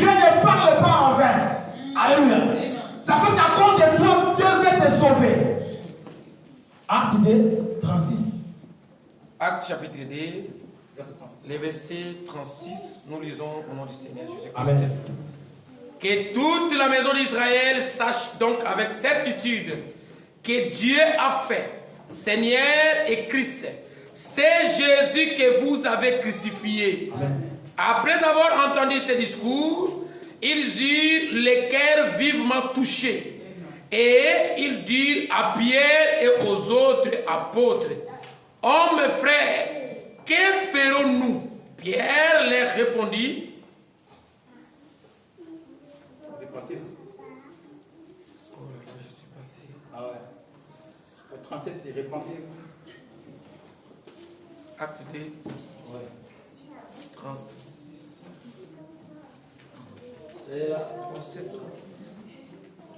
Dieu ne parle pas en vain. Alléluia. Ça veut dire qu'à cause de toi, Dieu veut te sauver. Acte 2, 36. Acte chapitre 2, les versets 36, nous lisons au nom du Seigneur Jésus-Christ. Amen. Que toute la maison d'Israël sache donc avec certitude que Dieu a fait, Seigneur et Christ, c'est Jésus que vous avez crucifié. Amen. Après avoir entendu ces discours, ils eurent les cœurs vivement touchés. Et ils dirent à Pierre et aux autres apôtres, « Hommes frères, que ferons-nous » Pierre leur répondit, oh là là, je suis passé. Ah ouais. Le 37, c'est répandez. Acte 2, Ouais. 36. C'est 37.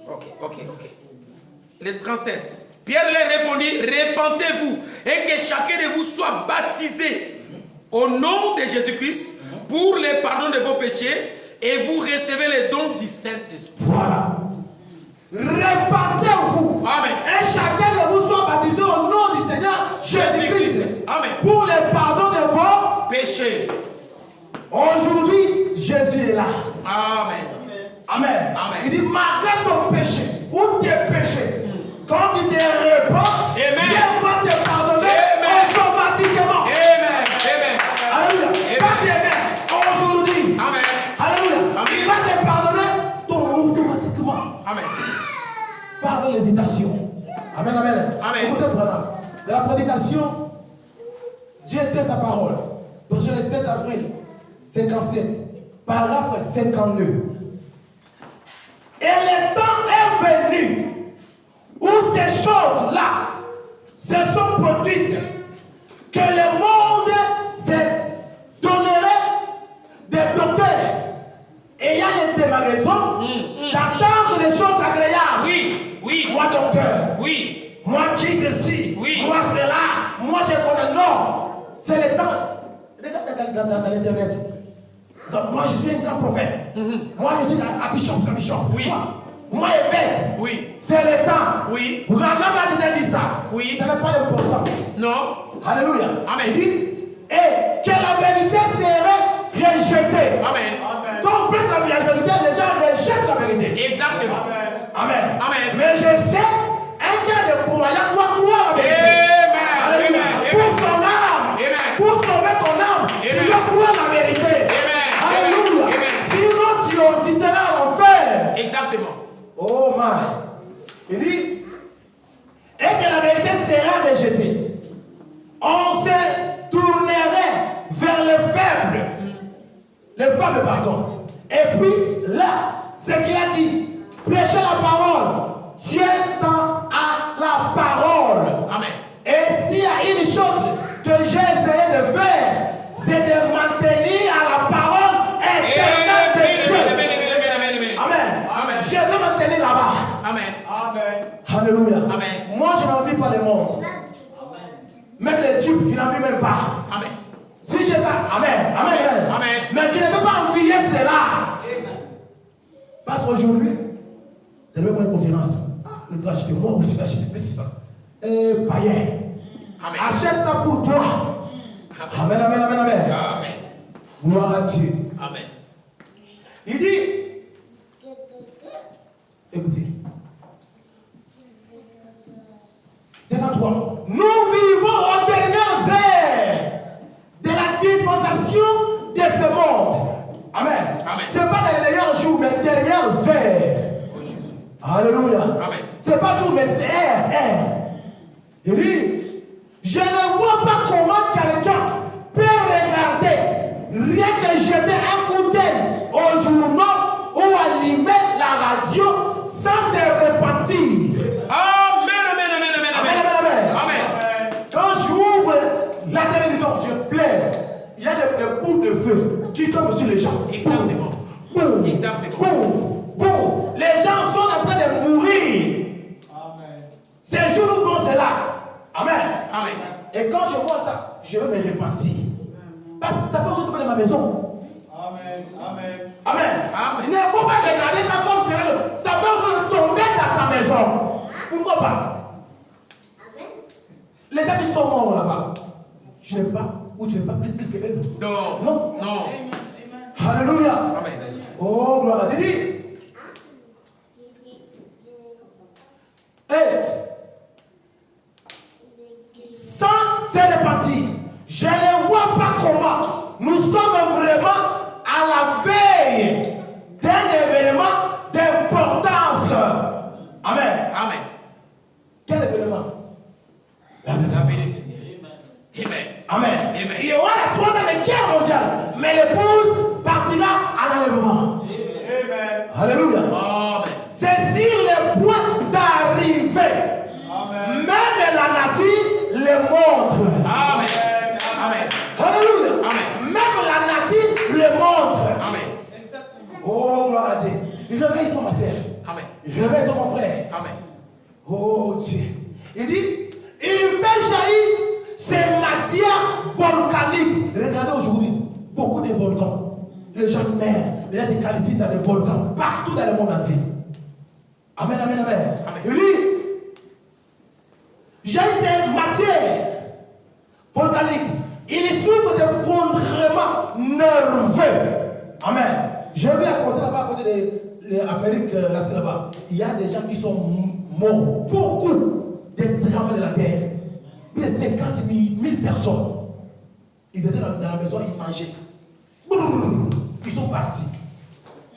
Ok. Le 37. Pierre leur répondit, répentez-vous et que chacun de vous soit baptisé au nom de Jésus-Christ pour le pardon de vos péchés et vous recevez le don du Saint-Esprit. Voilà. Répandez-vous. Amen. Et chacun de vous soit baptisé au nom du Seigneur Jésus-Christ. Amen. Pour le pardon de vos Péchés. Aujourd'hui, Jésus est là. Amen. Amen. Amen. Il dit, malgré ton péché ou tes péchés, quand tu te répands, Amen. Dieu va te pardonner Amen. automatiquement. Amen. Alléluia. Amen. Pas t'aimer aujourd'hui. Amen. Alléluia. Amen. Il va te pardonner automatiquement. Amen. Pas avec l'hésitation. Amen. Amen. Écoutez, voilà. De la prédication, Dieu tient sa parole. Donc, le 7 avril 57, paragraphe 52. Et le temps est venu où ces choses-là se sont produites, que le monde se donnerait des docteurs ayant été ma raison d'attendre des choses agréables. Oui. Moi docteur, Oui. moi qui ceci, Oui. moi cela, moi je connais. Non, c'est le temps. Regarde dans l'internet. Donc moi je suis un grand prophète. Moi je suis un bishop. Oui. Moi évêque. Oui. C'est le temps. Oui. Branham a dit ça. Oui. Ça n'a pas d'importance. Non. Alléluia. Amen. Il dit, et que la vérité serait rejetée. Amen. Quand on prêche la vérité, les gens rejettent la vérité. Exactement. Amen. Amen. Mais je sais, un cas de croyant doit croire la vérité. Amen. Alléluia. Amen. Pour son âme. Amen. Pour sauver ton âme. Tu Amen. dois croire la vérité. Amen. Alléluia. Amen. Sinon, tu seras en enfer. Exactement. Oh my. Il dit, et que la vérité sera rejetée. On se tournerait vers les faibles, pardon. Et puis là, ce qu'il a dit, prêcher la parole. Dieu tend à la parole. Amen. Et s'il y a une chose que j'ai essayé de faire, c'est de maintenir à la parole éternelle de Dieu. Amen. Je veux me tenir là-bas. Amen. Alléluia. Amen. Moi, je n'envie pas le monde. Même les dupes, je n'envie même pas. Amen. Si j'ai ça, amen. Amen. Mais je ne veux pas envier cela. Parce qu'aujourd'hui, c'est le même une conférence. Le doit acheter, moi aussi, acheter. Mais c'est ça. Païen. Amen. Achète ça pour toi. Amen. Amen. Gloire à Dieu. Amen. Il dit, écoutez, 53. Nous vivons aux dernières heures de la dispensation de ce monde. Amen. Amen. Ce n'est pas les derniers jours, mais les dernières heures. Oh Jésus. Alléluia. Amen. Ce n'est pas jour, mais c'est heure. Il dit, je ne vois pas comment quelqu'un peut regarder, rien que jeter un coup d'œil au journal ou allumer la radio sans se repentir. Amen. Quand j'ouvre la télévision, je pleure. Il y a des boules de feu qui tombent sur les gens. Exactement. Boum. Exactement. Boum. Les gens sont en train de mourir. Ces jours où vont c'est là. Amen. Amen. Et quand je vois ça, je veux me repentir. Parce que ça peut aussi tomber dans ma maison. Amen. soit pas. Les gars qui sont morts là-bas, je n'aime pas, ou tu n'aimes pas plus que eux. Non. Non. Non. Alléluia. Amen. Oh, gloire à Dieu. Sans cette partie, je ne vois pas comment nous sommes vraiment à la veille d'un événement d'importance. Amen. Amen. Quel événement? La venue du Seigneur. Amen. Amen. Amen. Il y aura la troisième guerre mondiale, mais l'épouse partira à l'enlèvement. Amen. Alléluia. Amen. C'est sur le point d'arriver. Amen. Même la nature le montre. Amen. Amen. Alléluia. Amen. Même la nature le montre. Amen. Oh, gloire à Dieu. Réveille-toi, ma sœur. Amen. Réveille-toi, mon frère. Amen. Oh Dieu. Il dit, il fait jaillir ces matières volcaniques. Regardez aujourd'hui, beaucoup de volcans. Les gens meurent. Les gens se calcinent dans les volcans. Partout dans le monde entier. Amen, amen, amen. Amen. Il dit, jaillit ces matières volcaniques. Il souffre d'effondrement nerveux. Amen. J'ai vu à côté là-bas, à côté de l'Amérique latine là-bas, il y a des gens qui sont morts. Beaucoup des tremblements de la terre. Plus de 50 000 personnes. Ils étaient dans la maison, ils mangeaient. Ils sont partis.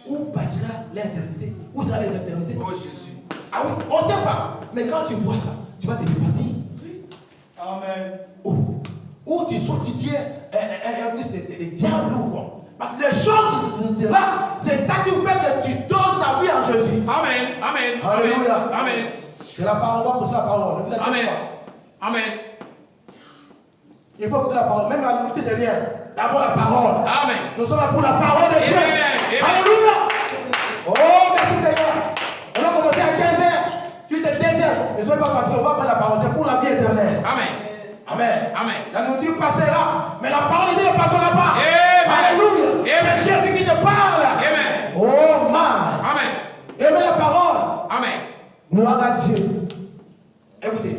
Où bâtira l'éternité? Où sera l'éternité? Oh Jésus. Ah oui, on ne sait pas. Mais quand tu vois ça, tu vas te départir. Amen. Ou tu sois titillé un fils de diable ou quoi. Parce que les choses, c'est là, c'est ça qui fait que tu donnes ta vie à Jésus. Amen. Amen. Alléluia. Amen. C'est la parole, on va pousser la parole. Ne vous inquiétez Amen. pas. Amen. Il faut écouter la parole. Même la nourriture, c'est rien. D'abord la parole. Amen. Nous sommes là pour la parole de Dieu. Amen. Amen. Alléluia. Oh, merci Seigneur. On va commencer à 15h. Jusqu'à 2h. Ne soyez pas fatigués. On va faire la parole. C'est pour la vie éternelle. Amen. Amen. Amen. La nourriture passera. Mais la parole de Dieu ne passera pas. Amen. Alléluia. Amen. C'est Jésus qui te parle. Amen. Oh, man. Amen. Aimez la parole. Amen. Gloire à Dieu. Écoutez.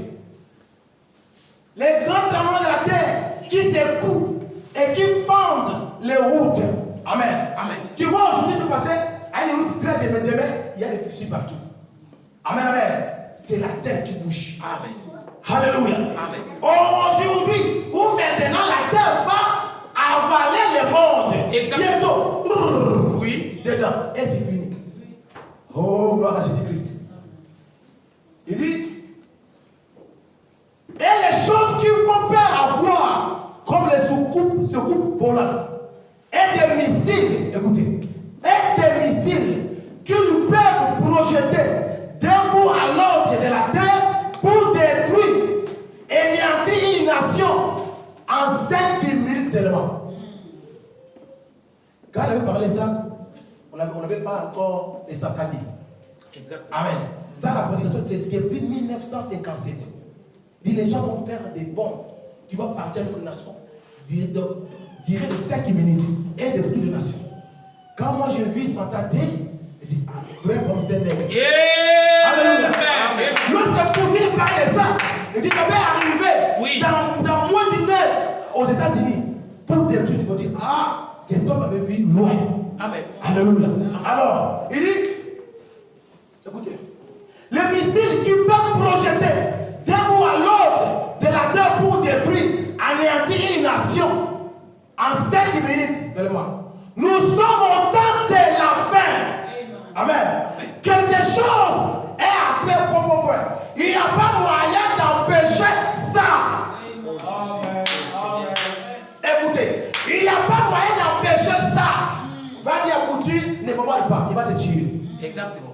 Les grands tremblements de la terre qui secouent et qui fendent les routes. Amen. Amen. Tu vois, aujourd'hui, tu passes à une route très bien, mais demain, il y a des fissures partout. Amen, amen. C'est la terre qui bouge. Amen. Alléluia. Amen. Aujourd'hui, ou maintenant, la terre va avaler le monde. Exactement. Bientôt. Oui. Dedans. Et c'est fini. Oh, gloire à Jésus-Christ. Il dit, et les choses qui font peur à voir, comme les soucoupes volantes, et des missiles, écoutez, et des missiles qu'ils peuvent projeter d'un bout à l'autre de la terre pour détruire et néantir une nation en 5 minutes seulement. Quand on avait parlé ça, on n'avait pas encore les sataniques. Exactement. Amen. Ça, la prédication, c'est depuis 1957. Les gens vont faire des bombes qui vont partir à notre nation. Dirait de 5 minutes et de toutes les nations. Quand moi j'ai vu Santa D, je dis, ah, vrai comme c'est nègre. Alléluia. Lorsque Poutine parlait de ça, il dit, ça va arriver Oui. dans moins d'une heure aux États-Unis pour détruire. Il dit, ah, cet homme avait vu loin. Amen. Alléluia. Alors, il dit, écoutez, les missiles qui peuvent projeter d'un bout à l'autre de la terre pour détruire, anéantir une nation en 5 minutes seulement. Nous sommes au temps de la fin. Amen. Quelque chose est à très bon point. Il n'y a pas moyen d'empêcher ça. Amen. Amen. Écoutez, il n'y a pas moyen d'empêcher ça. Va dire à Poutine, ne me parle pas, il va te tuer. Exactement.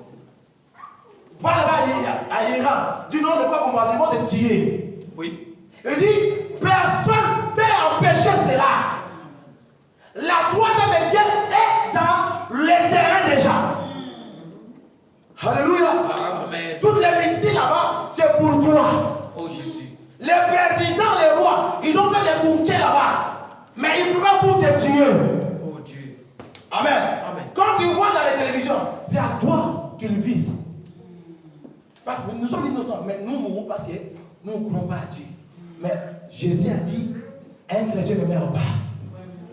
Va là-bas à Iran, dis non, ne pas bombarder, ils vont te tuer. Oui. Il dit, personne ne peut empêcher cela. La troisième guerre est dans les terrains déjà. Alléluia. Amen. Toutes les missiles là-bas, c'est pour toi. Oh Jésus. Les présidents, les rois, ils ont fait des bunkers là-bas. Mais ils ne peuvent pas pour te tuer. Oh Dieu. Amen. Amen. Quand tu vois dans les télévisions, c'est à toi qu'ils visent. Parce que nous sommes innocents, mais nous mourons parce que nous ne croyons pas à Dieu. Mais Jésus a dit, un chrétien ne meurt pas.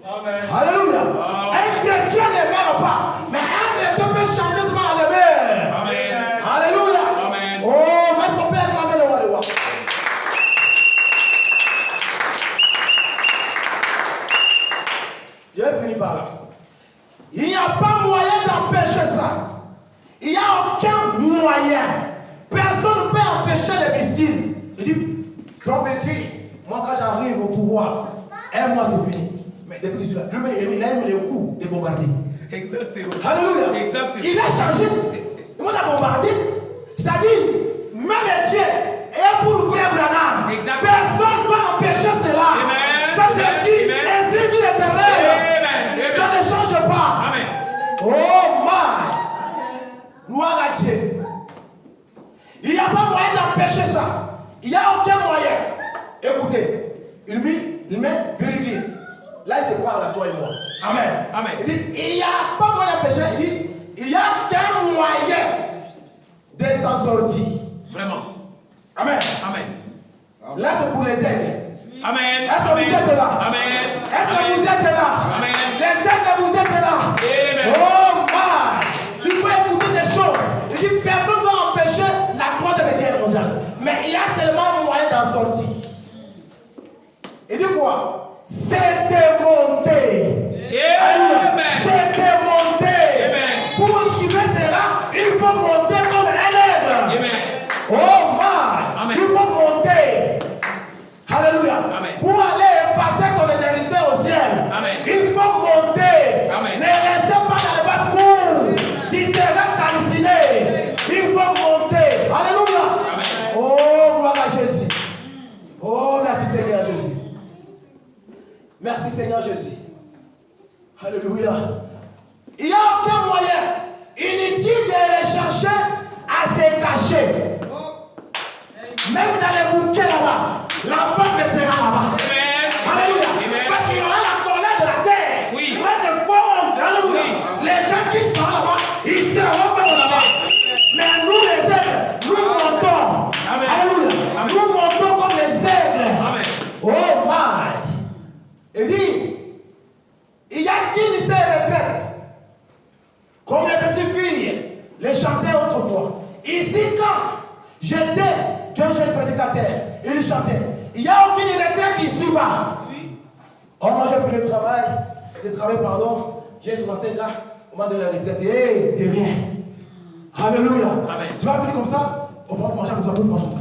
Amen. Alléluia. Un chrétien ne meurt pas. Mais un chrétien peut changer ce mal à demeure. Amen. Alléluia. Amen. Oh, mais est-ce qu'on peut acclamer le roi des rois? Je vais finir par là. Il n'y a pas moyen d'empêcher ça. Il n'y a aucun moyen. Personne ne peut empêcher les missiles. Il dit, ton petit, moi quand j'arrive au pouvoir, un mois c'est fini. Mais depuis celui-là, il aime les coups de bombarder. Exactement. Alléluia. Exactement. Il a changé. Il m'a bombardé. C'est-à-dire, même Dieu est pour l'ouvrir Branham. Exactement. Personne ne peut empêcher cela. Amen. Ça c'est dit. Amen. Ainsi dit l'Éternel. Amen. Ça ne change pas. Amen. Oh my. Gloire à Dieu. Il n'y a pas moyen d'empêcher ça. Il n'y a aucun moyen. Écoutez, il met virgule. Là, il te parle à toi et moi. Amen. Amen. Il dit, il n'y a pas moyen d'empêcher. Il dit, il n'y a qu'un moyen de s'en sortir. Vraiment. Amen. Amen. Là, c'est pour les aînés. Amen. Est-ce que vous êtes là? Amen. Est-ce que vous êtes là? Amen. Les aînés, vous êtes là? Amen. Oh my! Il faut écouter des choses. Il dit, personne ne va empêcher la troisième guerre mondiale. Mais il y a seulement un moyen d'en sortir. Il dit quoi? C'est démonter. Amen. C'est démonter. Amen. Pour ce qui veut cela, il faut monter comme un aigle. Amen. Oh my! Amen. Il faut monter. Alléluia. Amen. Pour aller passer ton éternité au ciel, Amen. il faut monter. Amen. Ne restez pas dans les basses cours. Tu seras calciné. Il faut monter. Alléluia. Amen. Oh, gloire à Jésus. Oh, merci Seigneur Jésus. Merci Seigneur Jésus. Alléluia. Il n'y a aucun moyen inutile de rechercher à se cacher. Même dans les bouquets là-bas, la bombe sera là-bas. Amen. Alléluia. Amen. Parce qu'il y aura la colère de la terre. Oui. Il va se fondre. Alléluia. Oui. Les gens qui sont là-bas, ils seront pas là-bas. Mais nous les aigles, nous montons. Amen. Alléluia. Amen. Nous montons comme les aigles. Amen. Oh my. Il dit, il y a qui ne se retraite. Comme les petites filles, les chantaient autrefois. Ici, quand j'étais qu'un jeune prédicateur, il chantait. Il n'y a aucune retraite ici-bas. Oh, moi j'ai fait le travail, pardon. J'ai 65 ans, au moment de la retraite. Hey, c'est rien. Alléluia. Amen. Tu vas venir comme ça, on va te manger comme ça, tout manger comme ça.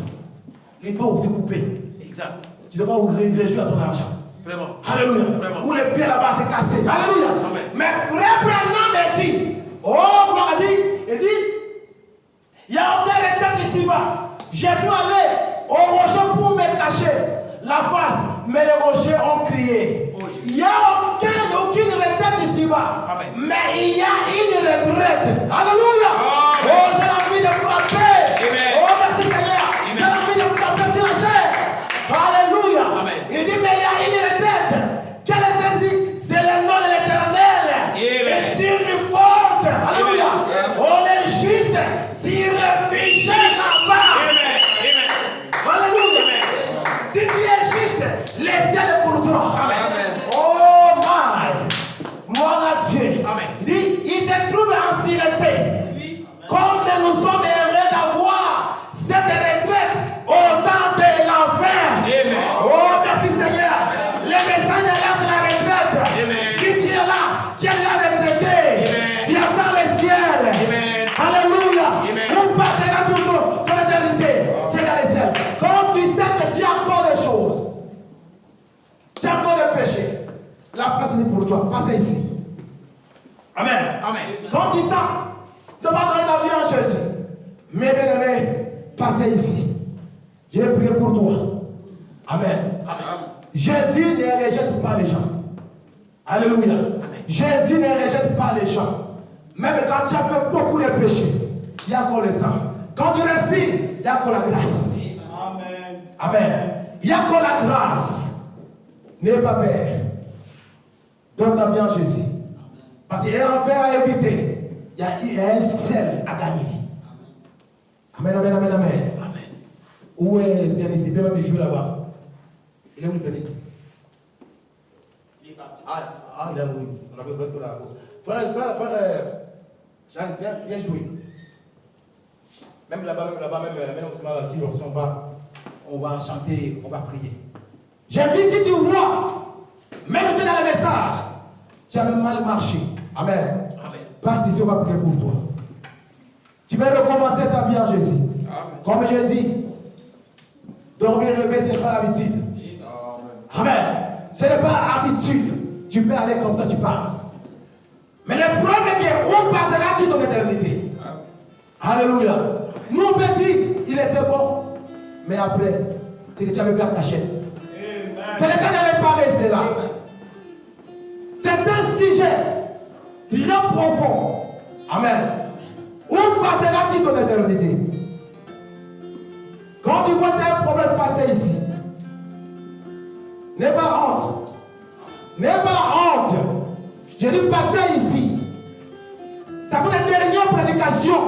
Les dos, c'est coupé. Exact. Tu devras réjouir à ton argent. Vraiment. Alléluia. Vraiment. Où les pieds là-bas, c'est cassé. Alléluia. Amen. Mais frère Branham a dit, oh, gloire a dit, il dit, il y a aucun retraite ici-bas. Je suis allé au rocher pour me cacher la face, mais les rochers ont crié. Il n'y a aucune retraite ici-bas. Amen. Mais il y a une retraite. Alléluia. Amen. Oh, j'ai envie de frapper. Amen. Oh, merci Seigneur. Amen. J'ai envie de frapper sur la chair. Alléluia. Amen. Il dit, mais il y a une retraite. Quelle retraite dit? C'est le nom de l'Éternel. Amen. Et tire forte. Alléluia. Amen. Oh, les justes s'y réfugient là-bas. Amen. Amen. Alléluia. Amen. Si tu es juste, les ciels est pour toi. Amen. Oh my. Gloire à Dieu. Amen. Il dit, il se trouve en sûreté. Comme nous sommes heureux d'avoir cette retraite au temps de la fin. Amen. Oh, merci Seigneur. Les messagers restent la retraite. Amen. Si tu es là, tu es là retraité. Amen. Tu attends le ciel. Amen. Alléluia. Amen. Où partira tout ton éternité? C'est dans les ciels. Quand tu sais que tu as encore des choses, tu as encore des péchés, la place est pour toi. Passez ici. Amen. Amen. Quand tu sens de pas donner ta vie en Jésus, mes bien-aimés, passez ici. Je vais prier pour toi. Amen. Amen. Jésus ne rejette pas les gens. Alléluia. Jésus ne rejette pas les gens. Même quand tu as fait beaucoup de péchés, il y a encore le temps. Quand tu respires, il y a encore la grâce. Amen. Amen. Il y a encore la grâce. N'ayez pas peur. Donne ta vie en Jésus. Parce qu'il y a un enfer à éviter. Il y a un ciel à gagner. Amen, amen, amen, amen. Amen. Où est le pianiste? Il peut même jouer là-bas. Il est où le pianiste? Il est parti. Ah, il est où? On avait bloqué là. Frère, Jean, viens jouer. Même là-bas, même au cinéma, si on va chanter, on va prier. J'ai dit, si tu vois, même tu es dans le message, tu as même mal marché. Amen. Amen. Passe ici, on va prier pour toi. Tu vas recommencer ta vie en Jésus. Amen. Comme je dis, dormir et rêver, ce n'est pas l'habitude. Amen. Ce n'est pas habitude. Tu peux aller comme ça, tu pars. Mais le problème est que où passeras-tu ton éternité? Alléluia. Nous, on peut dire, il était bon. Mais après, c'est que tu avais fait en cachette. C'est le temps de réparer cela. C'est un sujet très profond. Amen. Où passeras-tu ton éternité? Quand tu vois que tu as un problème passé ici, n'aie pas honte. N'aie pas honte. Je dis passer ici. Ça peut être la dernière prédication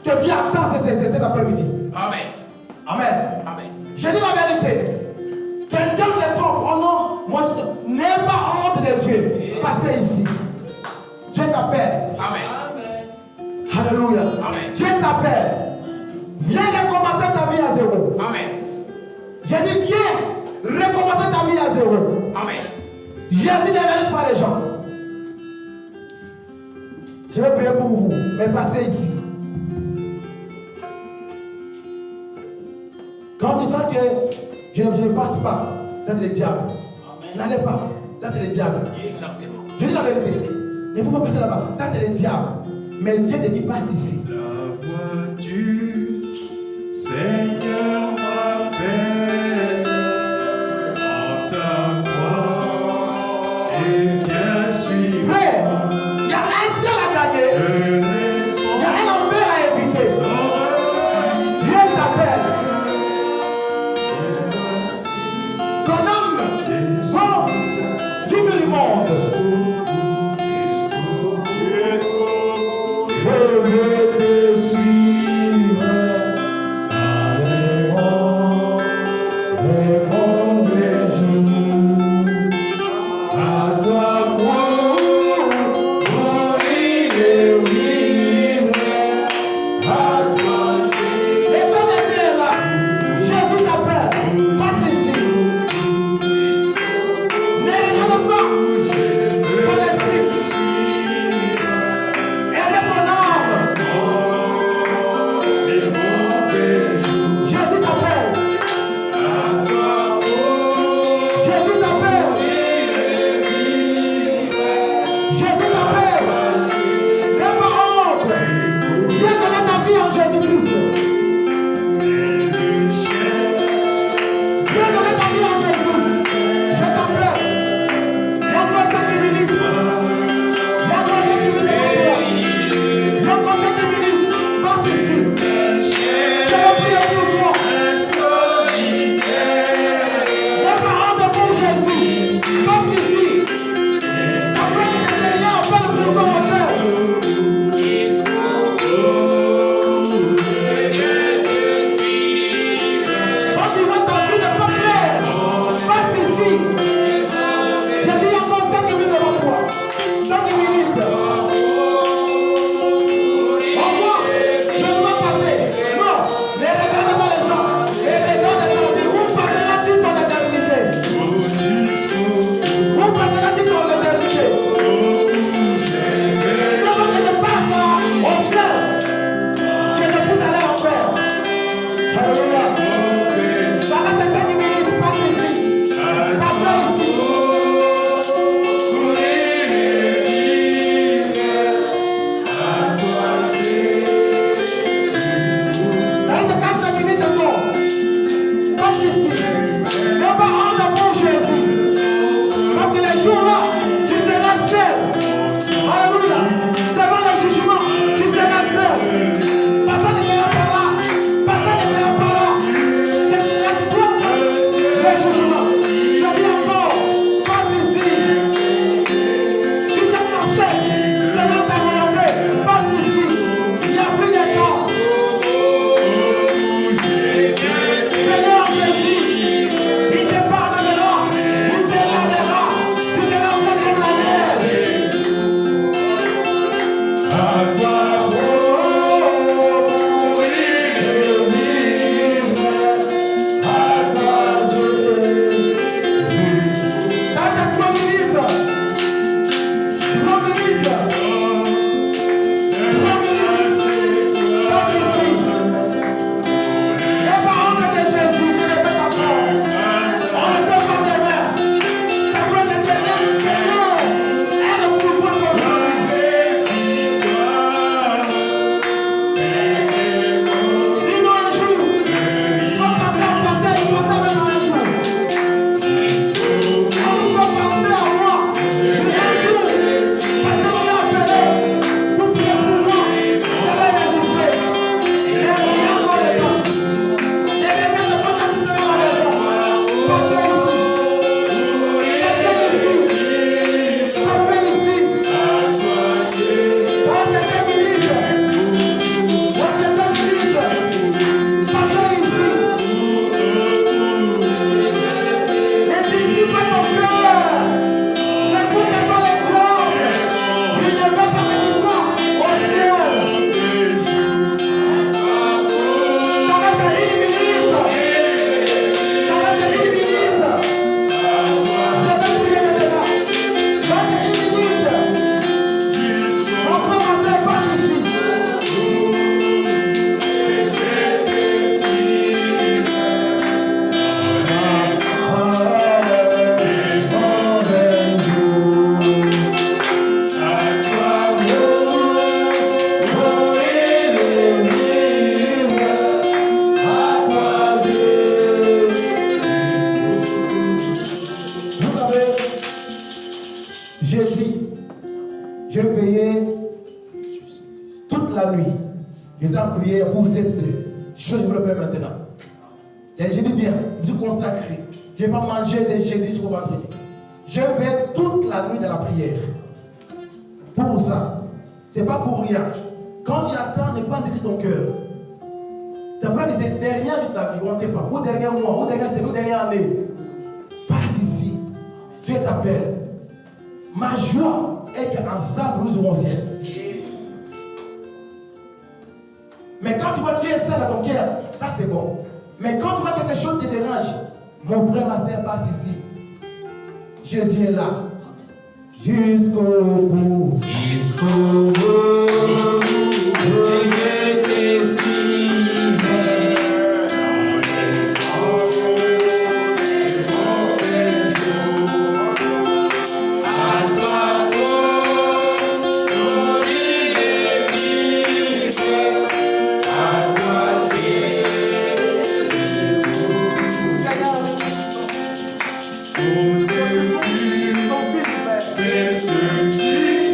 que tu attends cet après-midi. Amen. Amen. Amen. Je dis la vérité. Quelqu'un te trompe. Oh non, moi, n'aie pas honte de Dieu. Passez ici. Dieu t'appelle. Amen. Alléluia. Amen. Dieu t'appelle. Viens recommencer ta vie à zéro. Amen. Je dis viens recommencer ta vie à zéro. Amen. Jésus ne regarde pas les gens. Je vais prier pour vous, mais passez ici. Quand tu sens que je ne passe pas, ça c'est le diable. N'allez pas, ça c'est le diable. Exactement. Je dis la vérité. Ne faut pas passer là-bas, ça c'est le diable. Mais Dieu te dit passe ici. La voix du Seigneur m'appelle, entends-moi et viens suivre. Frère, il y a un seul à gagner. Il y a un enfer à éviter. Dieu t'appelle. Ton âme, son, tu me le montres. Je veux Je veillais toute la nuit. J'étais en prière pour cette chose que je le fais maintenant. Et je dis bien, je suis consacré. Je n'ai pas mangé des jeudis jusqu'au vendredi. Je veille toute la nuit dans la prière. Pour ça. Ce n'est pas pour rien. Quand tu attends, ne pas laisser ton cœur. Ça peut être derrière ta vie, on ne sait pas. Ou derrière mois, ou derrière semaine, ou derrière année. Passe ici. Dieu t'appelle. Ma joie est qu'ensemble nous serons au ciel. Mais quand tu vois que tu es seul dans ton cœur, ça c'est bon. Mais quand tu vois quelque chose qui te dérange, mon frère, ma soeur, passe ici. Jésus est là. Jusqu'au bout. Jusqu'au bout. Je te suivrai. À toi, cette cité.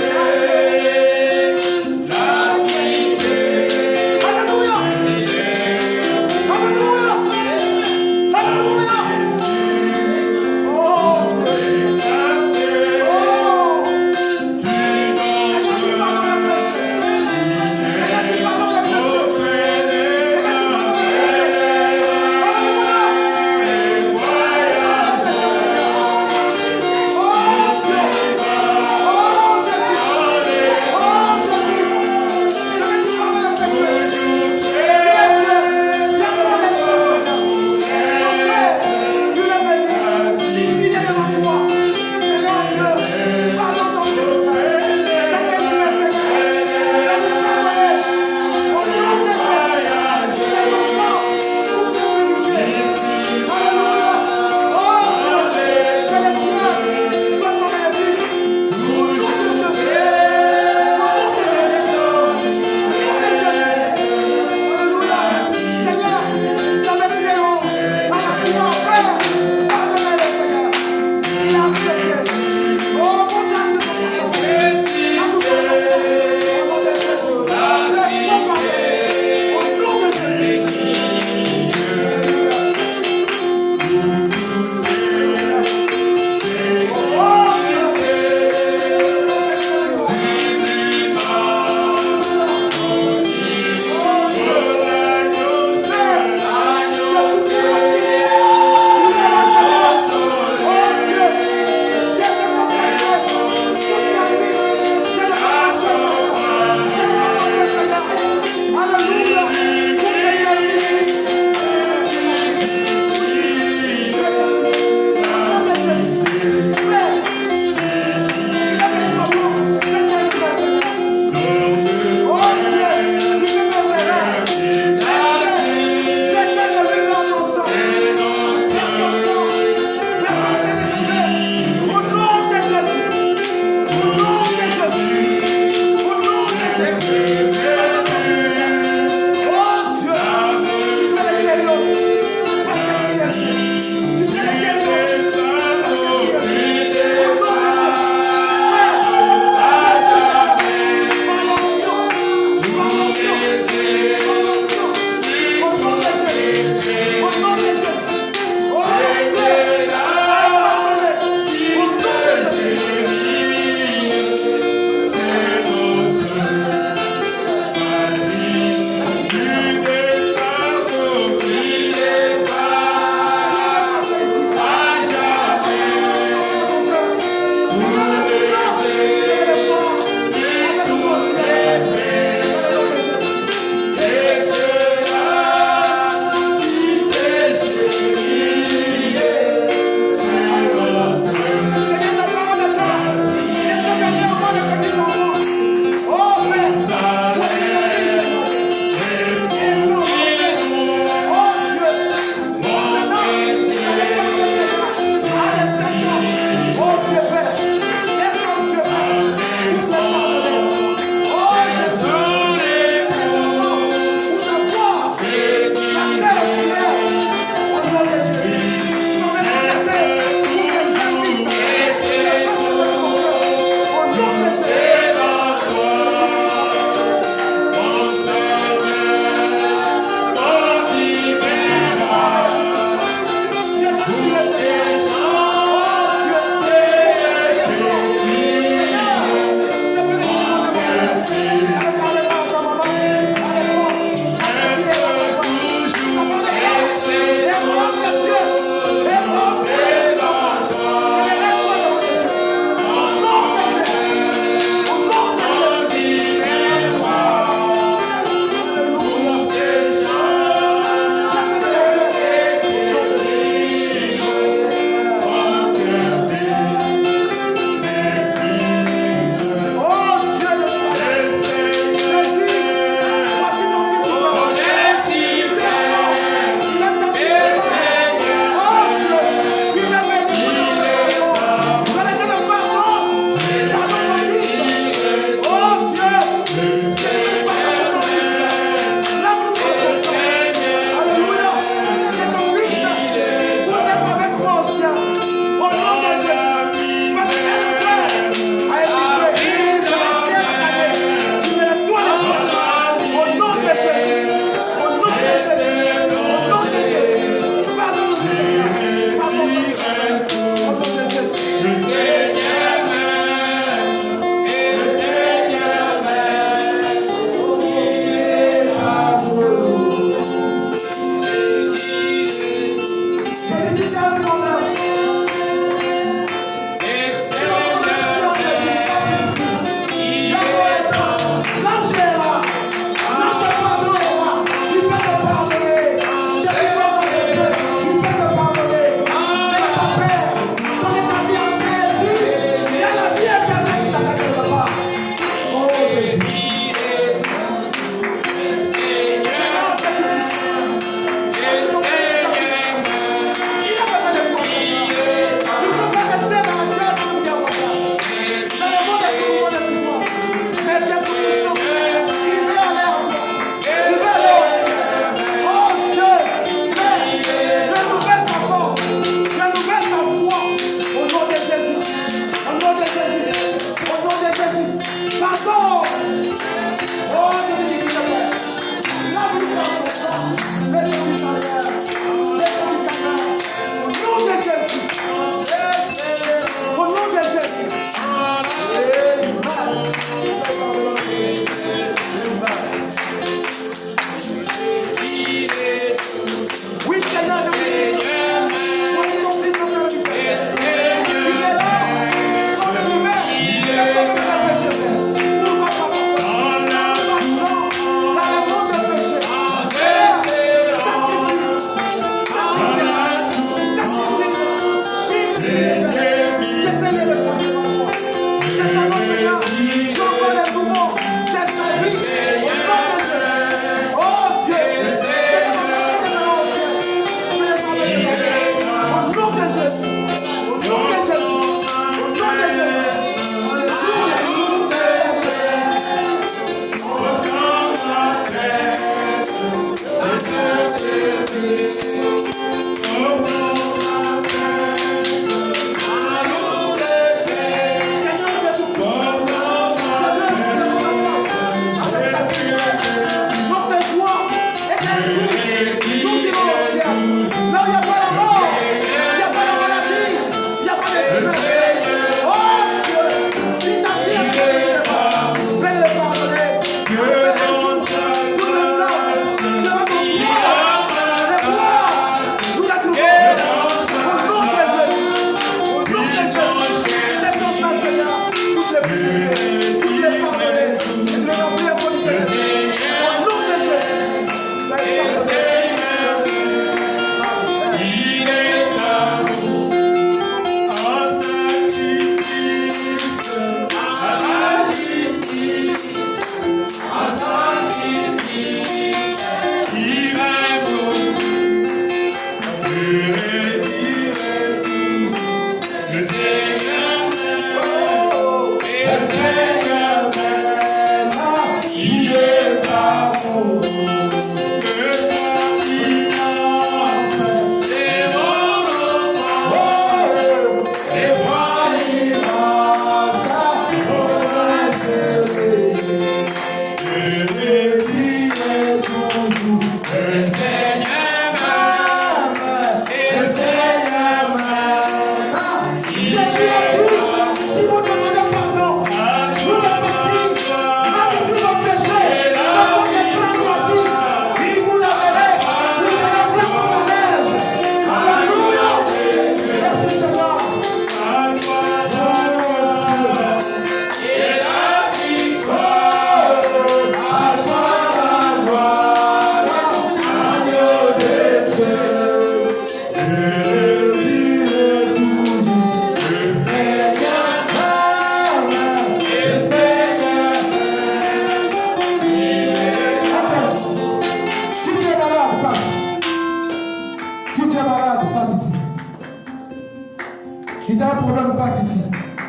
Si tu as un problème, passe ici.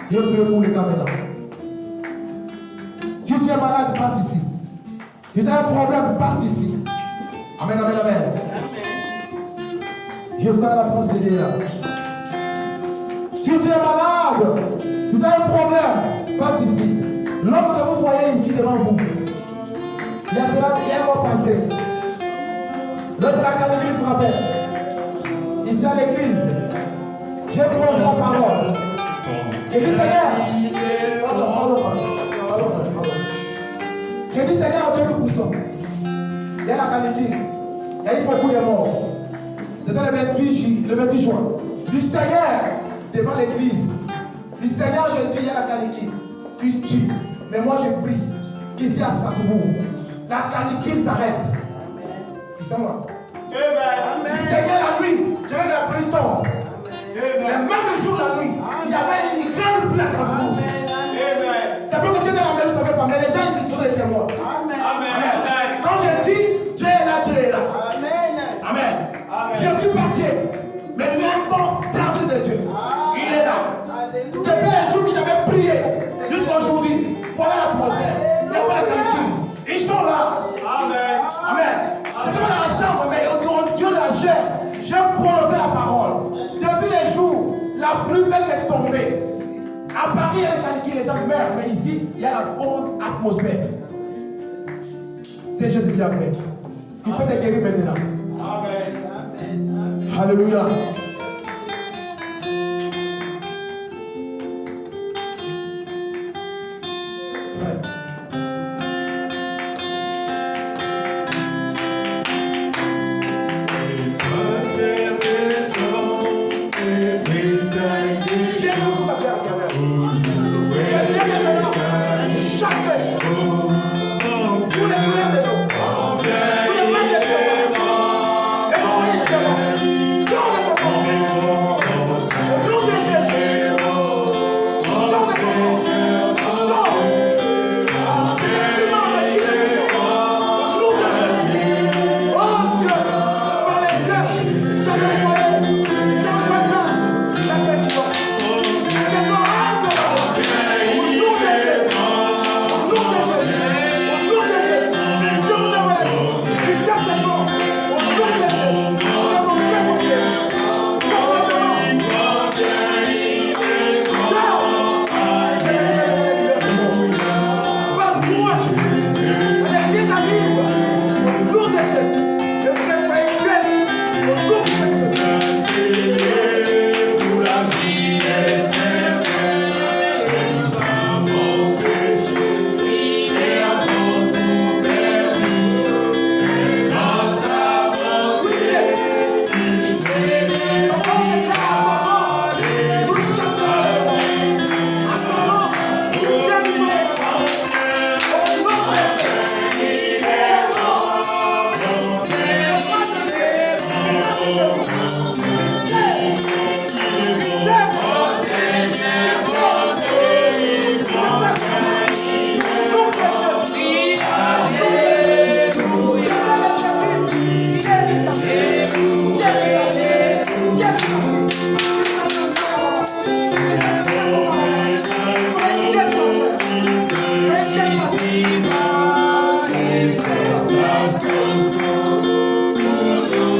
Dieu peut pour les caméras. Si tu es malade, passe ici. Si tu as un problème, passe ici. Amen, amen, amen. Dieu sera la France de Dieu là. Si tu es malade, si tu as un problème, passe ici. L'homme que vous voyez ici devant vous, il y a cela hier mois passé. Lors de la catégorie frappait, ici à l'église, j'ai prononcé la parole. J'ai dit Seigneur, pardon. J'ai dit Seigneur, Dieu nous poussons. Il y a la catégorie, il y a eu beaucoup de morts. C'était le 28 juin. Du Seigneur, devant l'église. Du Seigneur Jésus, il y a la catégorie. Il tue. Mais moi je prie qu'ici à Strasbourg, la canicule s'arrête. Ils sont là. Amen. Le Seigneur la nuit, je vais de la prison. Le même jour la nuit, il y avait une grande place à Strasbourg. C'est pour que Dieu est dans la maison, ça ne fait pas. Mais les gens ici sont les témoins. Amen. Quand je dis Dieu est là, Dieu est là. Amen. Je suis parti. Mais il y a un bon service de Dieu. Il est là. Depuis les jours que j'avais prié, jusqu'à aujourd'hui, voilà l'atmosphère. Il n'y a pas la canicule. Ils sont là. Amen. C'est comme dans la chambre, mais au Dieu de la chair, j'ai prononcé la parole. Depuis les jours, la plus belle est tombée. À Paris, il y a des canicules, les gens meurent, mais ici, il y a la bonne atmosphère. C'est Jésus qui a fait. Il peut te guérir maintenant. Amen. Alléluia. Au nom de Jésus.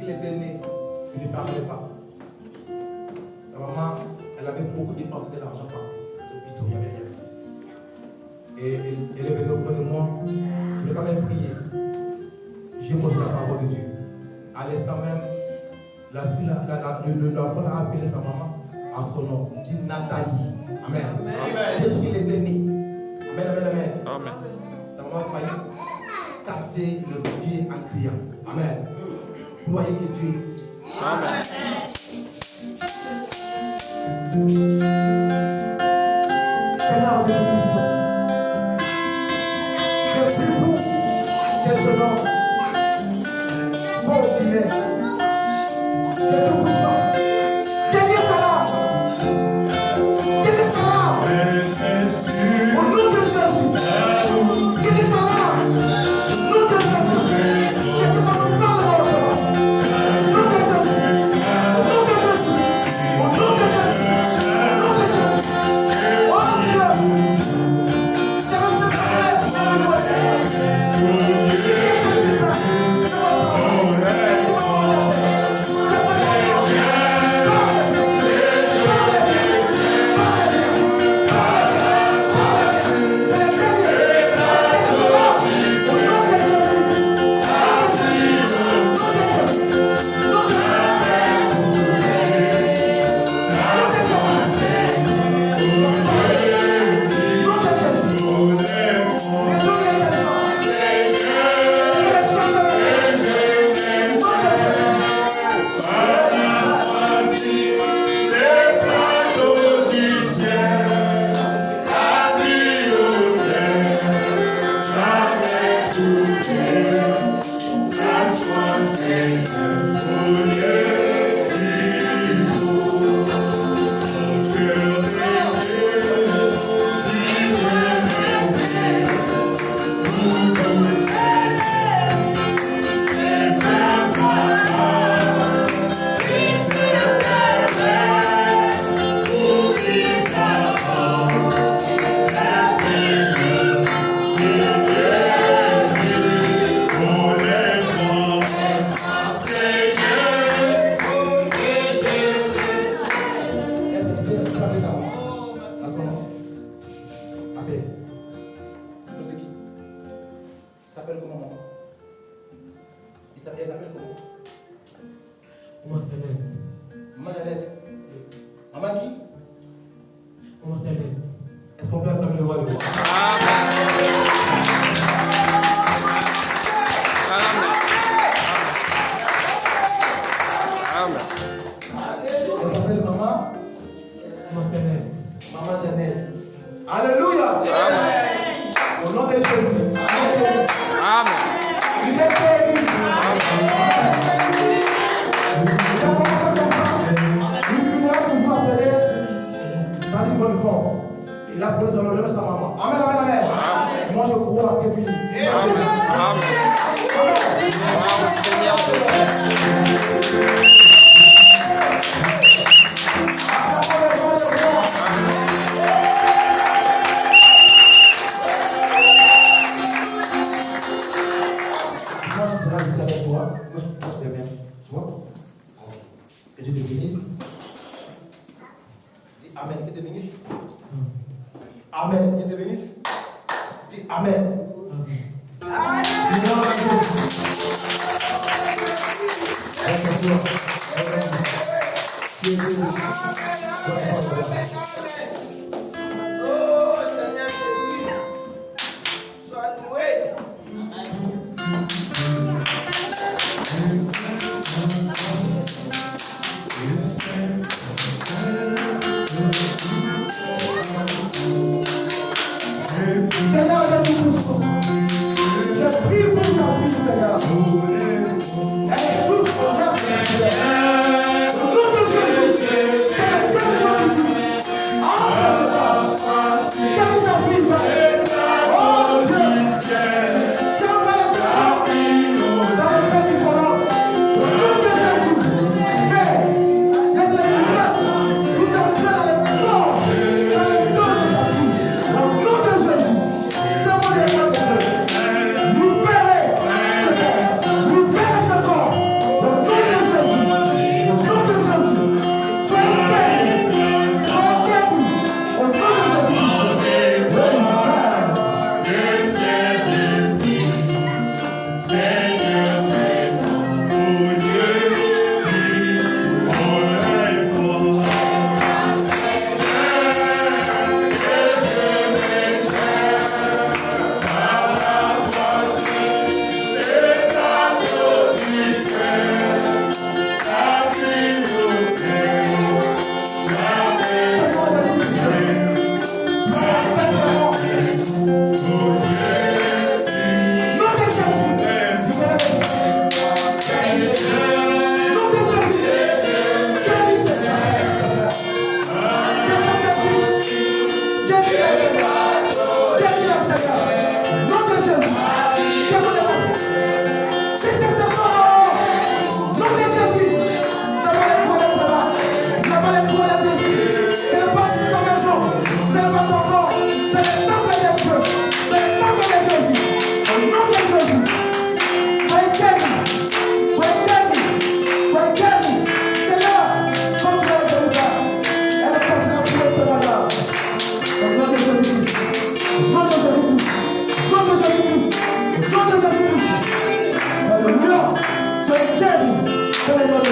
qu'il était né, il ne parlait pas. Sa maman, elle avait beaucoup dépensé de l'argent par l'hôpital, il n'y avait rien. Et elle est venue auprès de moi. Je n'ai pas même prié. J'ai mangé la parole de Dieu. À l'instant même, l'enfant a appelé sa maman à son nom, dit Nathalie. Amen. Dès qu'il était né. Amen, amen, amen. Amen. Sa maman a failli casser le pied en criant. Amen. Croyez que Dieu est ici. Amen. Seigneur, je vous prie. Je prie pour ces jeunes hommes. Bon filet. C'est tout puissant. Quelqu'un s'en Quelqu'un s'en au nom de Jésus. Quelqu'un s'en au nom de Jésus. Quelqu'un s'en parle dans le cœur. Au nom de Jésus. Au nom de Jésus. Au nom de Jésus. Au nom de Jésus. Oh Dieu. C'est votre Dieu.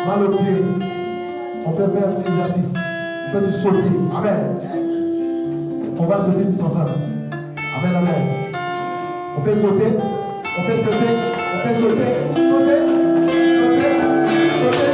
mal au pied, on peut faire un exercice. On peut du sauter. Amen. On va sauter tous ensemble. Amen, amen. On peut sauter. On peut sauter. On peut sauter. Sauter. Sauter. Sauter. Sauter.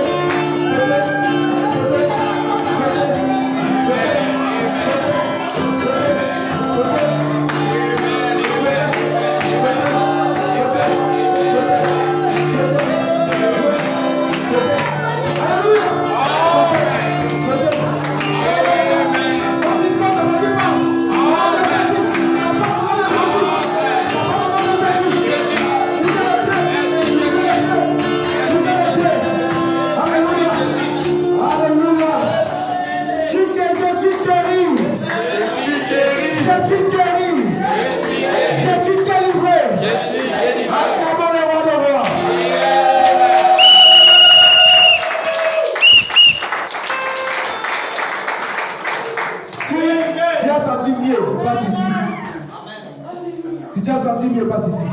Passe ici.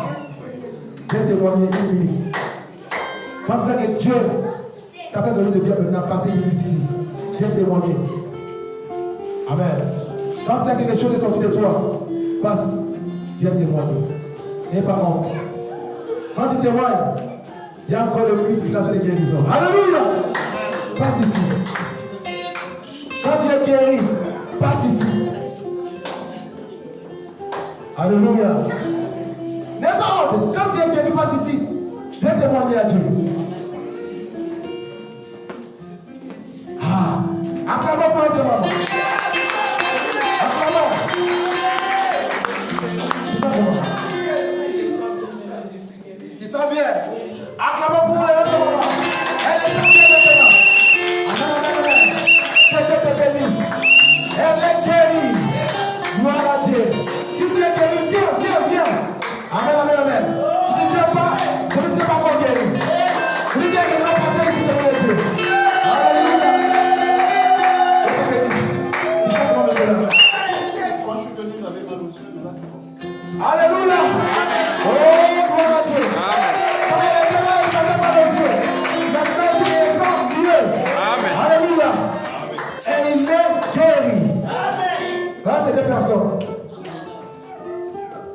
Viens témoigner une minute. Quand tu sais que Dieu t'a fait donner de bien maintenant, passez une minute ici. Viens témoigner. Amen. Quand tu sais que quelque chose est sorti de toi, passe. Viens témoigner. N'aie pas honte. Quand tu témoignes, il y a encore une multiplication de guérison. Alléluia. Passe ici. Quand tu es guéri, passe ici. Alléluia. N'aie pas honte. Quand tu es guéri, passe ici. Viens témoigner à Dieu. Ah. Acclamons pour le témoignage. Acclamons. Tu sens bien. Acclamons pour le témoignage. Elle est guérie maintenant. C'est que tu es béni. Elle est guérie. Gloire à Dieu. Si tu es guéri, viens. Amen, amen, amen. Tu ne viens pas, je ne suis pas encore guéri. Je dis que je vais passer ici devant les Dieu. Alléluia. Je te bénisse. Je sais comment me faire. Quand je suis venu, j'avais mal aux yeux, mais là c'est bon. Alléluia. Oh, gloire à Dieu. Quand elle était là, il n'avait pas les yeux. Maintenant, il est sans Dieu. Alléluia. Et il est guéri. Ça, c'est deux personnes.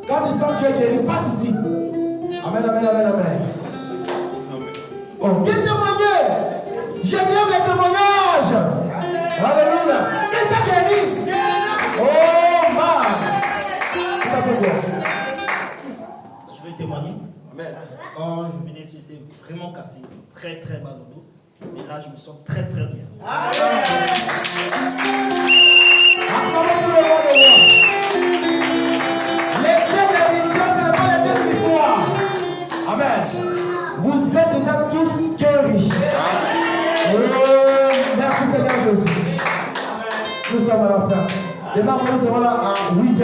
Quand tu sens que tu es guéri, passe ici. Amen, amen, amen, amen. Oh, viens témoigner. Jésus aime les témoignages. Alléluia. Viens te guérir. Oh, man. Ça fait bien. Je vais témoigner. Amen. Quand je venais, c'était vraiment cassé. Très, très mal au dos. Mais là, je me sens très, très bien. Acclamons pour le roi de roi. Les dieux de l'histoire, ce n'est pas les dieux de l'histoire. Amen. Vous êtes déjà tous guéris. Oh, merci Seigneur Jésus. Nous sommes à la fin. Demain, nous serons là à 8h.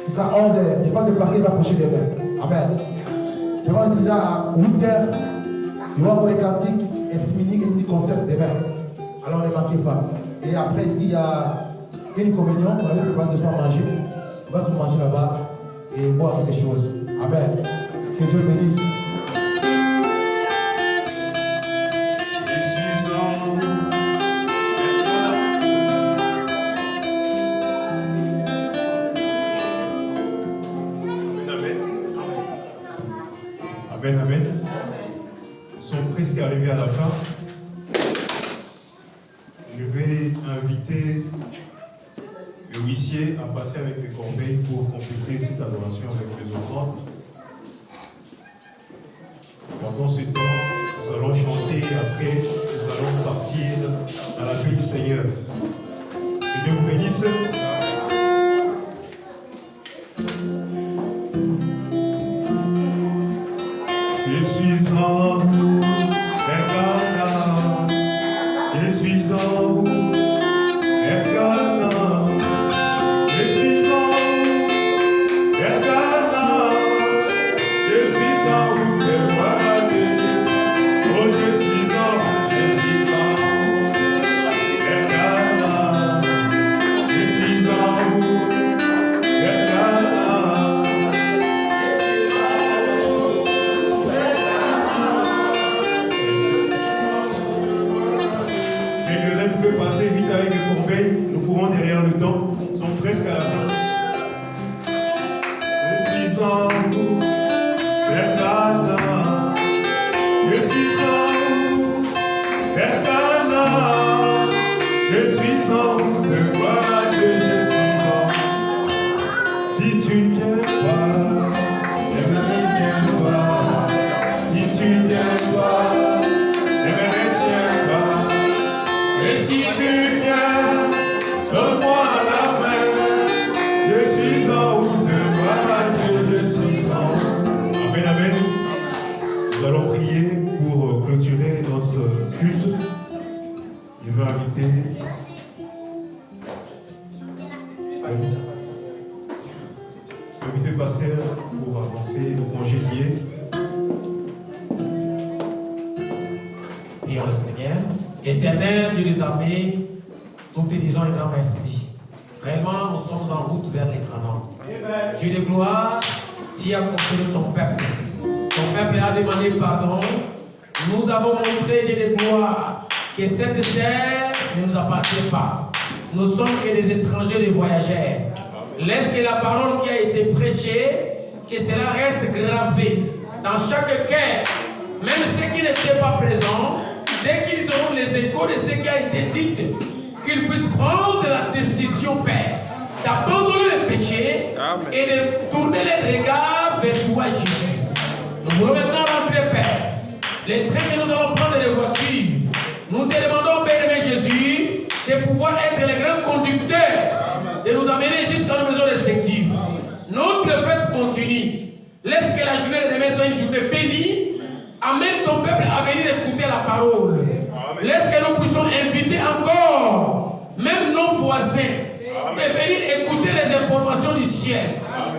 Il sera 11h. Je pense que le pasteur va approcher demain. Amen. Nous serons déjà à 8h. Il y aura pour les cantiques et un petit concert demain. Alors ne manquez pas. Et après, s'il y a une communion, on va préparer des choses à manger. On va tout manger là-bas et boire des choses. Amen. Que Dieu bénisse. Je suis en Amen, amen. Amen, amen. Nous sommes presque arrivés à la fin. Je vais inviter le huissier à passer avec les corbeilles pour compléter cette adoration avec les offrandes. Pendant ce temps, nous allons chanter et après, nous allons partir à la paix du Seigneur. Que Dieu vous bénisse. Je suis en vous, Ergana. Je suis en vous, Ergana. Je suis en vous, Ergana. Je suis en vous, Ergana. Oh, je suis en vous, Ergana. Joseph pouvait passer vite avec les corbeilles. Nous courons derrière le temps. Nous sommes presque à la fin. Je suis en vous, vers Cana. Je suis en vous, vers Cana. Je suis en vous, de voilà que je suis en vous. Si tu ne viens pas, je ne viens pas. Si tu ne viens pas, je ne retiens pas. Et si tu viens, donne-moi la main. Je suis en haut de moi, je suis en haut. Amen, amen. Nous allons prier pour clôturer notre culte. Je veux inviter le pasteur pour avancer au congédier. Prions le Seigneur. Éternel Dieu des armées, nous te disons un grand merci. Vraiment, nous sommes en route vers les Canaan. Dieu de gloire, tu as consolé ton peuple. Ton peuple a demandé pardon. Nous avons montré, Dieu de gloire, que cette terre ne nous appartient pas. Nous sommes que des étrangers, des voyageurs. Laisse que la parole qui a été prêchée, que cela reste gravé dans chaque cœur. Même ceux qui n'étaient pas présents, dès qu'ils auront les échos de ce qui a été dit, qu'ils puissent prendre la décision, Père, d'abandonner le péché et de tourner les regards vers toi, Jésus. Nous voulons maintenant rentrer, Père. Les trains que nous allons prendre les voitures, nous te demandons, bien-aimé Jésus, de pouvoir être les grands conducteurs, de nous amener jusqu'à nos maisons respectives. Notre fête continue. Laisse que la journée de demain soit une journée bénie. Amène ton peuple à venir écouter la parole. Laisse que nous puissions inviter encore, même nos voisins, de venir écouter les informations du ciel.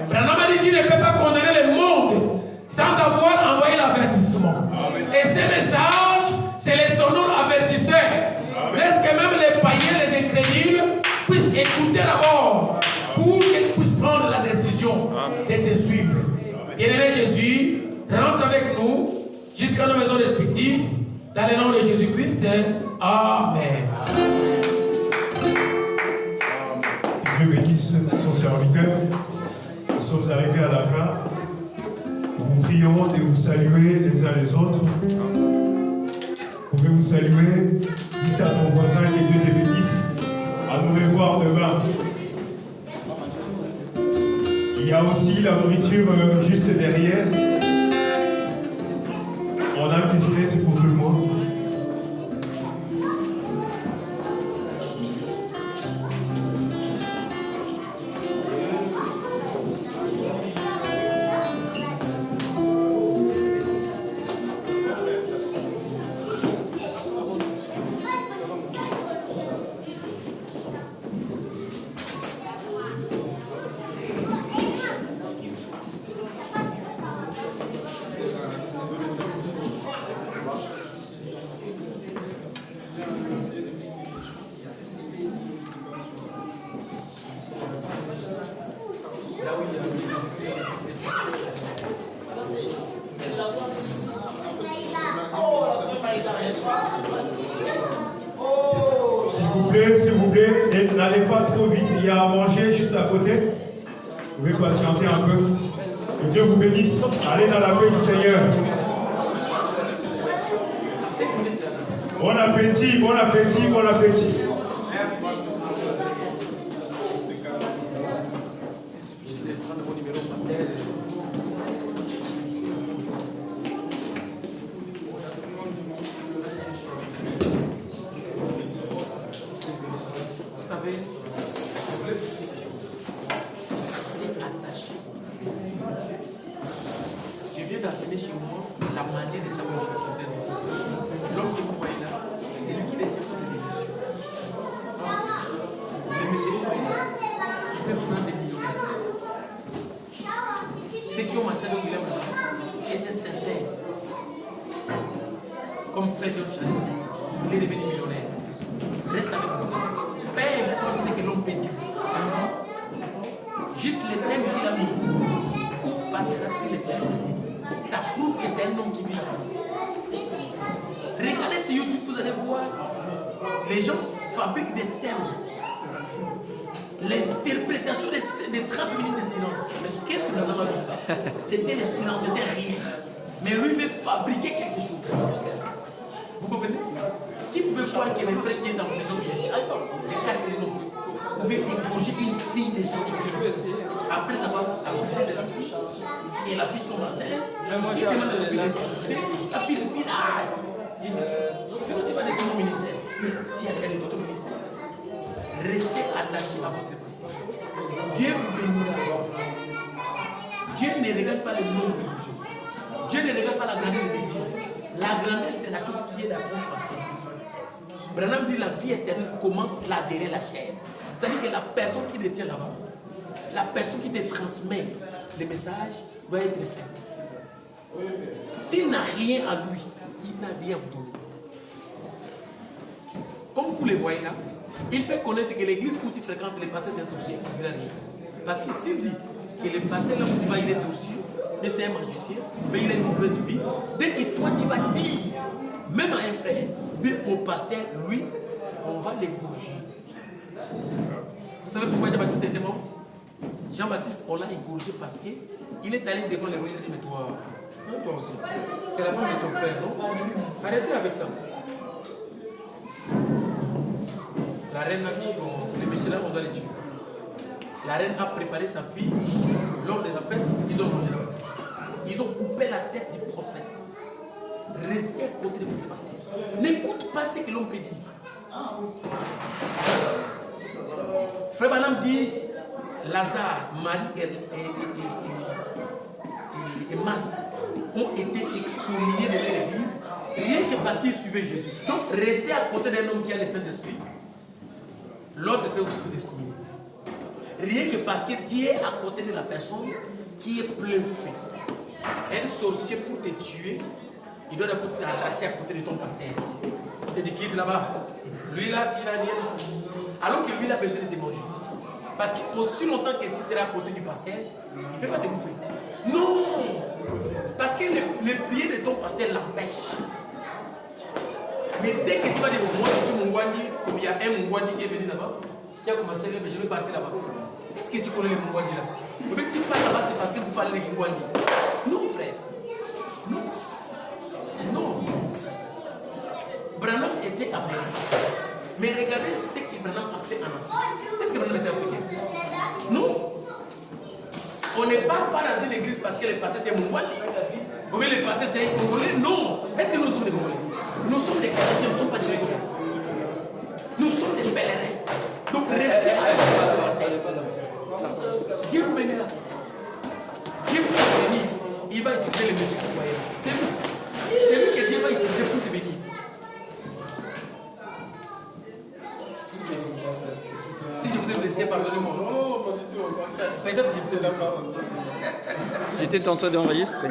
Branham a dit qu'il ne peut pas condamner le monde sans avoir envoyé l'avertissement. Et ces messages, c'est les sonores avertisseurs. Laisse que même les païens, les incrédules, puissent écouter d'abord pour qu'ils puissent prendre la décision de te suivre. Bien-aimé Jésus, rentre avec nous jusqu'à nos maisons respectives, dans le nom de Jésus-Christ. Amen. Dieu bénisse son serviteur. Nous sommes arrivés à la fin. Nous prions de vous saluer les uns les autres. Vous pouvez vous saluer. Dites à ton voisin que Dieu te bénisse. À nous revoir demain. Il y a aussi la nourriture juste derrière. On a cuisiné, c'est pour tout le monde. S'il vous plaît, n'allez pas trop vite. Il y a à manger juste à côté. Vous pouvez patienter un peu. Que Dieu vous bénisse. Allez dans la paix du Seigneur. Bon appétit, bon appétit, bon appétit. Les gens fabriquent des thèmes. L'interprétation des 30 minutes de silence. Mais qu'est-ce que nous avons vu? C'était le silence, c'était rien. Mais lui veut fabriquer quelque chose. Vous comprenez? Qui pouvait croire que les frères qui est dans la prison, c'est caché les noms. Vous pouvez égorger une fille des autres. Après avoir abusé de la fille. Et la fille tombe enceinte. Il demande à la fille d'être transférée. La fille là. Sinon tu vas aller au ministère. Mais tu as allé au ministère. Restez attachés à votre pasteur. Dieu vous bénira. Dieu ne regarde pas le nombre de jours. Dieu ne regarde pas la grandeur de l'église. La grandeur, c'est la chose qui est la bonne pasteur. Branham dit la vie éternelle commence là derrière la chair. C'est-à-dire que la personne qui détient là-bas, la personne qui te transmet le message doit être simple. S'il n'a rien à lui, il n'a rien à vous donner. Comme vous le voyez là, il peut connaître que l'église où tu fréquentes, le pasteur c'est un sorcier. Il n'a rien. Parce que s'il dit que le pasteur là où tu vas, il est sorcier, mais c'est un magicien, mais il a une mauvaise vie, dès que toi tu vas dire, même à un frère, mais au pasteur, lui, on va l'égorger. Vous savez pourquoi Jean-Baptiste était mort? Jean-Baptiste, on l'a égorgé parce qu'il est allé devant le roi, il a dit, mais toi aussi, c'est la femme de ton frère, non? Arrêtez avec ça. La reine a dit, les missionnaires, on doit les tuer. La reine a préparé sa fille, lors de la fête, ils ont mangé la bâtisse. Ils ont coupé la tête du prophète. Restez à côté de votre pasteur. N'écoute pas ce que l'homme peut dire. Frère Branham dit, Lazare, Marie et Marthe ont été excommuniés de l'église rien que parce qu'ils suivaient Jésus. Donc restez à côté d'un homme qui a le Saint-Esprit. L'autre peut aussi vous excommunier. Rien que parce que tu es à côté de la personne qui est plein fait. Un sorcier pour te tuer, il doit d'abord t'arracher à côté de ton pasteur. Il te dit quitte là-bas. Lui là, s'il n'a rien du tout. Alors que lui, il a besoin de te manger. Parce qu'aussi longtemps que tu seras à côté du pasteur, il ne peut pas te bouffer. Non! Parce que le prier de ton pasteur l'empêche. Mais dès que tu vas dire, moi je suis Mungwandi, comme il y a un Mungwandi qui est venu là-bas, qui a commencé à dire, je vais partir là-bas. Est-ce que tu connais les Mungwandi là? Mais tu pars là-bas, c'est parce que vous parlez de Mungwandi. Non, frère. Non. Non. Branham était africain. Mais regardez ce que Branham a fait en Afrique. Est-ce que Branham était africain? Non. On n'est pas dans une église parce que le pasteur c'est Mungwandi. Ou bien le pasteur c'est un Congolais. Non. Est-ce que nous sommes des Congolais? Nous sommes des chrétiens, nous ne sommes pas des chrétiens. Nous sommes des pèlerins. Donc restez à la pasteur. Dieu vous bénira. Dieu vous bénir. Il va utiliser les messieurs pour voyer. C'est vous. C'est vous que Dieu va utiliser pour te bénir. Si je vous ai blessé, pardonnez-moi. Non, pas du tout, au contraire. Peut-être que je vous ai blessé. J'étais en train d'enregistrer.